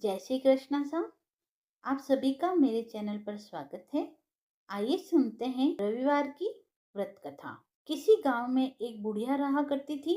जय श्री कृष्णा साहब। आप सभी का मेरे चैनल पर स्वागत है। आइए सुनते हैं रविवार की व्रत कथा। किसी गांव में एक बुढ़िया रहा करती थी।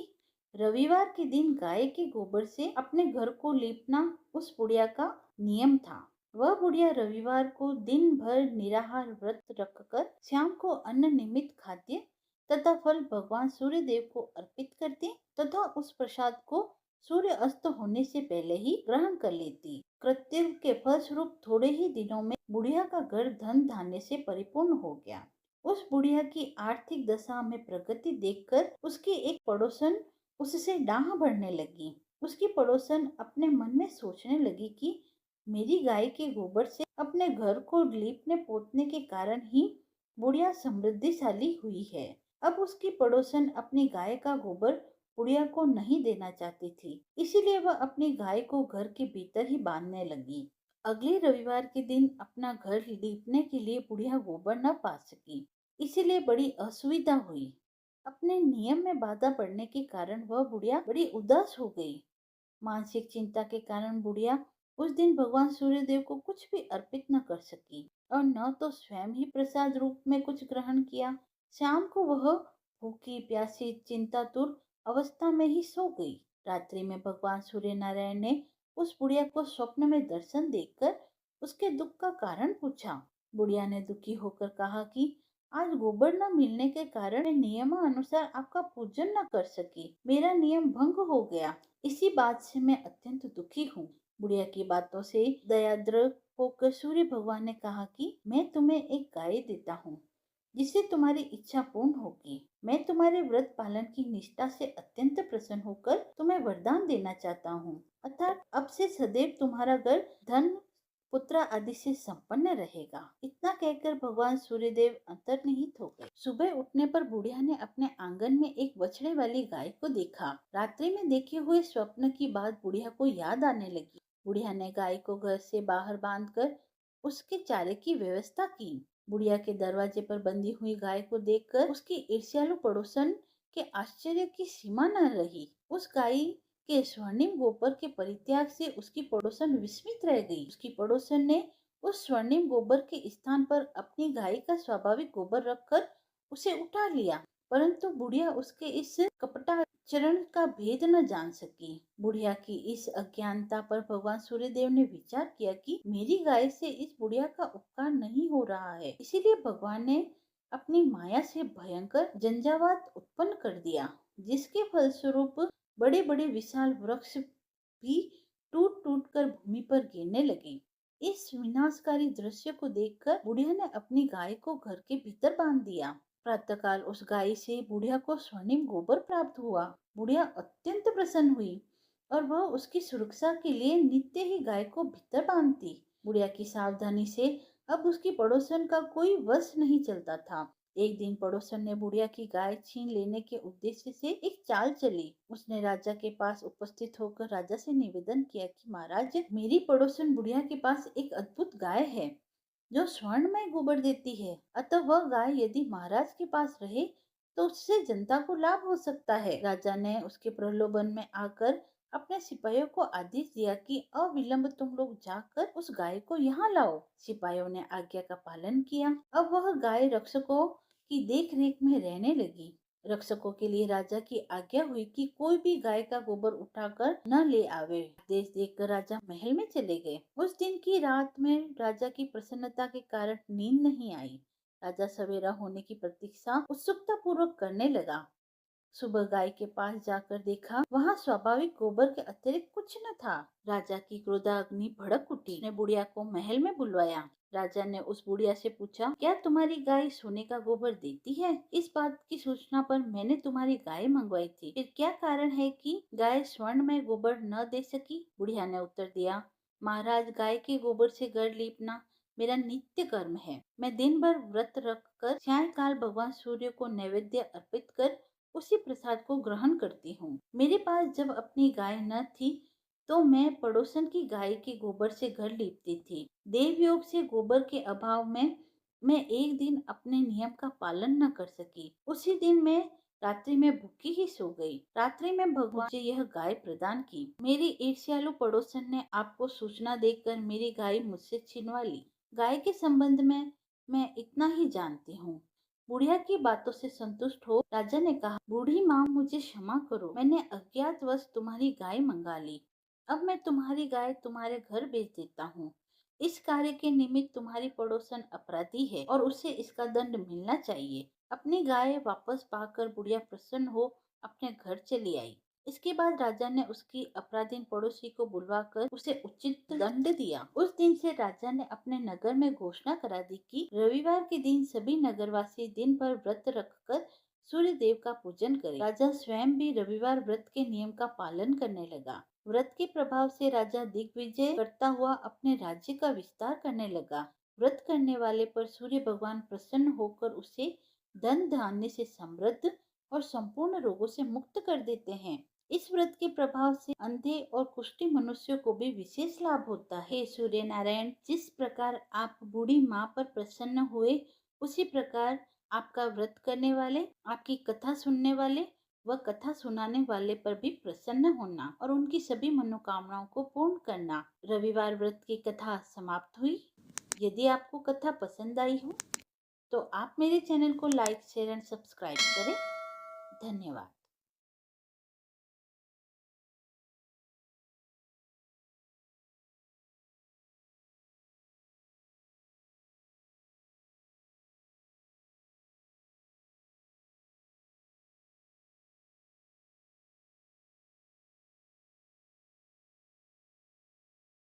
रविवार के दिन गाय के गोबर से अपने घर को लीपना उस बुढ़िया का नियम था। वह बुढ़िया रविवार को दिन भर निराहार व्रत रखकर शाम को अन्न निमित्त खाद्य तथा फल भगवान सूर्य देव को अर्पित करती तथा उस प्रसाद को सूर्य अस्त होने से पहले ही ग्रहण कर लेती। कृत्य के फलस्वरूप थोड़े ही दिनों में बुढ़िया का घर धन धान्य से परिपूर्ण हो गया। उस बुढ़िया की आर्थिक दशा में प्रगति देखकर उसकी एक पड़ोसन उससे डाह बढ़ने लगी। उसकी पड़ोसन अपने मन में सोचने लगी कि मेरी गाय के गोबर से अपने घर को लीपने पोतने के कारण ही बुढ़िया समृद्धिशाली हुई है। अब उसकी पड़ोसन अपनी गाय का गोबर बुढ़िया को नहीं देना चाहती थी, इसीलिए वह अपनी गाय को घर के भीतर ही बांधने लगी। अगले रविवार के दिन अपना घर लीपने के लिए बुढ़िया गोबर न पा सकी, इसीलिए बड़ी असुविधा हुई। अपने नियम में बाधा पड़ने के कारण वह बुढ़िया बड़ी उदास हो गई। मानसिक चिंता के कारण बुढ़िया उस दिन भगवान सूर्यदेव को कुछ भी अर्पित न कर सकी और न तो स्वयं ही प्रसाद रूप में कुछ ग्रहण किया। शाम को वह भूखी प्यासी चिंतातुर अवस्था में ही सो गई। रात्रि में भगवान सूर्य नारायण ने उस बुढ़िया को स्वप्न में दर्शन देकर उसके दुख का कारण पूछा। बुढ़िया ने दुखी होकर कहा कि आज गोबर न मिलने के कारण मैं नियमानुसार आपका पूजन न कर सकी। मेरा नियम भंग हो गया। इसी बात से मैं अत्यंत दुखी हूँ। बुढ़िया की बातों से दयाद्र होकर सूर्य भगवान ने कहा कि मैं तुम्हें एक गाय देता हूँ जिससे तुम्हारी इच्छा पूर्ण होगी। मैं तुम्हारे व्रत पालन की निष्ठा से अत्यंत प्रसन्न होकर तुम्हें वरदान देना चाहता हूँ, अर्थात अब से सदैव तुम्हारा घर धन पुत्र आदि से संपन्न रहेगा। इतना कहकर भगवान सूर्यदेव अंतर्निहित हो गए। सुबह उठने पर बुढ़िया ने अपने आंगन में एक बछड़े वाली गाय को देखा। रात्रि में देखे हुए स्वप्न की बात बुढ़िया को याद आने लगी। बुढ़िया ने गाय को घर से बाहर बांधकर उसके चारे की व्यवस्था की। बुढ़िया के दरवाजे पर बंधी हुई गाय को देखकर उसकी ईर्ष्यालु पड़ोसन के आश्चर्य की सीमा न रही। उस गाय के स्वर्णिम गोबर के परित्याग से उसकी पड़ोसन विस्मित रह गई। उसकी पड़ोसन ने उस स्वर्णिम गोबर के स्थान पर अपनी गाय का स्वाभाविक गोबर रखकर उसे उठा लिया, परंतु बुढ़िया उसके इस कपटाचरण का भेद न जान सकी। बुढ़िया की इस अज्ञानता पर भगवान सूर्यदेव ने विचार किया कि मेरी गाय से इस बुढ़िया का उपकार नहीं हो रहा है, इसीलिए भगवान ने अपनी माया से भयंकर झंझावात उत्पन्न कर दिया, जिसके फलस्वरूप बड़े बड़े विशाल वृक्ष भी टूट टूट कर भूमि पर गिरने लगे। इस विनाशकारी दृश्य को देखकर बुढ़िया ने अपनी गाय को घर के भीतर बांध दिया। प्रातःकाल उस गाय से बुढ़िया को स्वर्णिम गोबर प्राप्त हुआ। बुढ़िया अत्यंत प्रसन्न हुई और वह उसकी सुरक्षा के लिए नित्य ही गाय को भीतर बांधती। बुढ़िया की सावधानी से अब उसकी पड़ोसन का कोई वश नहीं चलता था। एक दिन पड़ोसन ने बुढ़िया की गाय छीन लेने के उद्देश्य से एक चाल चली। उसने राजा के पास उपस्थित होकर राजा से निवेदन किया कि महाराज, मेरी पड़ोसन बुढ़िया के पास एक अद्भुत गाय है जो स्वर्ण में गोबर देती है, अतः वह गाय यदि महाराज के पास रहे तो उससे जनता को लाभ हो सकता है। राजा ने उसके प्रलोभन में आकर अपने सिपाहियों को आदेश दिया कि अविलंब तुम लोग जाकर उस गाय को यहाँ लाओ। सिपाहियों ने आज्ञा का पालन किया। अब वह गाय रक्षकों की देख रेख में रहने लगी। रक्षकों के लिए राजा की आज्ञा हुई कि कोई भी गाय का गोबर उठाकर न ले आवे। आदेश देकर राजा महल में चले गए। उस दिन की रात में राजा की प्रसन्नता के कारण नींद नहीं आई। राजा सवेरा होने की प्रतीक्षा उत्सुकता पूर्वक करने लगा। सुबह गाय के पास जाकर देखा, वहाँ स्वाभाविक गोबर के अतिरिक्त कुछ न था। राजा की क्रोधाग्नि भड़क उठी। उसने बुढ़िया को महल में बुलवाया। राजा ने उस बुढ़िया से पूछा, क्या तुम्हारी गाय सोने का गोबर देती है? इस बात की सूचना पर मैंने तुम्हारी गाय मंगवाई थी, फिर क्या कारण है कि गाय स्वर्ण में गोबर न दे सकी? बुढ़िया ने उत्तर दिया, महाराज, गाय के गोबर से घर लीपना मेरा नित्य कर्म है। मैं दिन भर व्रत रखकर सायंकाल भगवान सूर्य को नैवेद्य अर्पित कर उसी प्रसाद को ग्रहण करती हूँ। मेरे पास जब अपनी गाय न थी तो मैं पड़ोसन की गाय के गोबर से घर लीपती थी। देव योग से गोबर के अभाव में मैं एक दिन अपने नियम का पालन न कर सकी। उसी दिन मैं रात्रि में भूखी ही सो गई। रात्रि में भगवान मुझे यह गाय प्रदान की। मेरी ईर्ष्यालु पड़ोसन ने आपको सूचना देकर मेरी गाय मुझसे छिनवा ली। गाय के संबंध में मैं इतना ही जानती हूँ। बुढ़िया की बातों से संतुष्ट हो राजा ने कहा, बूढ़ी माँ मुझे क्षमा करो, मैंने अज्ञातवश तुम्हारी गाय मंगा ली। अब मैं तुम्हारी गाय तुम्हारे घर भेज देता हूँ। इस कार्य के निमित्त तुम्हारी पड़ोसन अपराधी है और उसे इसका दंड मिलना चाहिए। अपनी गाय वापस पाकर बुढ़िया प्रसन्न हो अपने घर चली आई। इसके बाद राजा ने उसकी अपराधीन पड़ोसी को बुलवाकर उसे उचित दंड दिया। उस दिन से राजा ने अपने नगर में घोषणा करा दी कि रविवार के दिन सभी नगरवासी दिन भर व्रत रखकर सूर्य देव का पूजन करें। राजा स्वयं भी रविवार व्रत के नियम का पालन करने लगा। व्रत के प्रभाव से राजा दिग्विजय करता हुआ अपने राज्य का विस्तार करने लगा। व्रत करने वाले पर सूर्य भगवान प्रसन्न होकर उसे धन धान्य से समृद्ध और संपूर्ण रोगों से मुक्त कर देते हैं। इस व्रत के प्रभाव से अंधे और कुष्ठी मनुष्यों को भी विशेष लाभ होता है। हे सूर्य नारायण, जिस प्रकार आप बूढ़ी माँ पर प्रसन्न हुए, उसी प्रकार आपका व्रत करने वाले, आपकी कथा सुनने वाले व कथा सुनाने वाले पर भी प्रसन्न होना और उनकी सभी मनोकामनाओं को पूर्ण करना। रविवार व्रत की कथा समाप्त हुई। यदि आपको कथा पसंद आई हो तो आप मेरे चैनल को लाइक, शेयर एंड सब्सक्राइब करें। धन्यवाद।